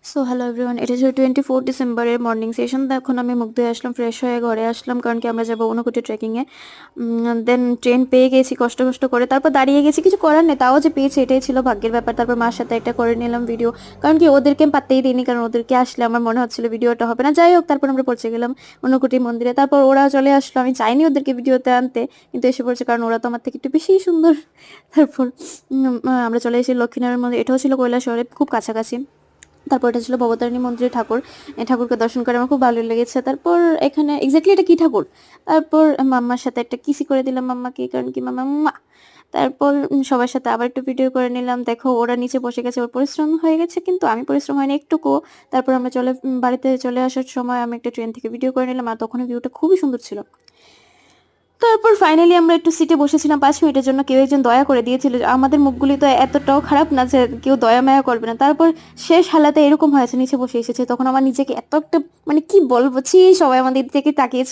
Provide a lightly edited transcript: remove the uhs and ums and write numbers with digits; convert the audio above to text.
So hello everyone, এটা ছিল 24 ডিসেম্বরের মর্নিং সেশন। এখন আমি মুখ ধুয়ে আসলাম, ফ্রেশ হয়ে ঘরে আসলাম, কারণ কি আমরা যাবো ঊনকোটি ট্রেকিংয়ে। দেন ট্রেন পেয়ে গেছি কষ্ট কষ্ট করে, তারপর দাঁড়িয়ে গেছি, কিছু করার নেই, তাও যে পেয়েছি এটাই ছিল ভাগ্যের ব্যাপার। তারপর মার সাথে একটা করে নিলাম ভিডিও, কারণ কি ওদেরকে আমি পাত্তেই দিইনি, কারণ ওদেরকে আসলে আমার মনে হচ্ছিল ভিডিওটা হবে না। যাই হোক, তারপর আমরা পৌঁছে গেলাম ঊনকোটি মন্দিরে। তারপর ওরা চলে আসলো, আমি চাইনি ওদেরকে ভিডিওতে আনতে, কিন্তু এসে পড়ছে, কারণ ওরা তো আমার থেকে একটু বেশি সুন্দর। তারপর আমরা চলে এসেছি লক্ষ্মীনারায়ণ মন্দির, এটাও ছিল কৈলাসহরে, খুব কাছাকাছি। তারপর এটা ছিল ভবতারিণী মন্দিরের ঠাকুর। এই ঠাকুরকে দর্শন করে আমার খুব ভালো লেগেছে। তারপর এখানে এক্স্যাক্টলি এটা কি ঠাকুর। তারপর মাম্মার সাথে একটা কিসি করে দিলাম মাম্মাকে, কারণ কি মাম্মা মুয়া। তারপর সবার সাথে আবার একটু ভিডিও করে নিলাম। দেখো ওরা নিচে বসে গেছে, ওর পরিশ্রম হয়ে গেছে, কিন্তু আমি পরিশ্রম হয়নি একটুকুও। তারপর আমরা বাড়িতে চলে আসার সময় আমি একটা ট্রেন থেকে ভিডিও করে নিলাম, আর তখন ভিউটা খুবই সুন্দর ছিল। তারপর ফাইনালি আমরা একটু সিটে বসেছিলাম 5 মিনিটের জন্য, কেউ একজন দয়া করে দিয়েছিল। আমাদের মুখগুলি তো এতটাও খারাপ না যে কেউ দয়া মায়া করবে না। তারপর শেষ হালাতে এরকম হয়েছে, নিচে বসে এসেছে, তখন আমার নিজেকে এত একটা, মানে কি বলবো, সবাই আমাদের দিকে তাকিয়েছিল।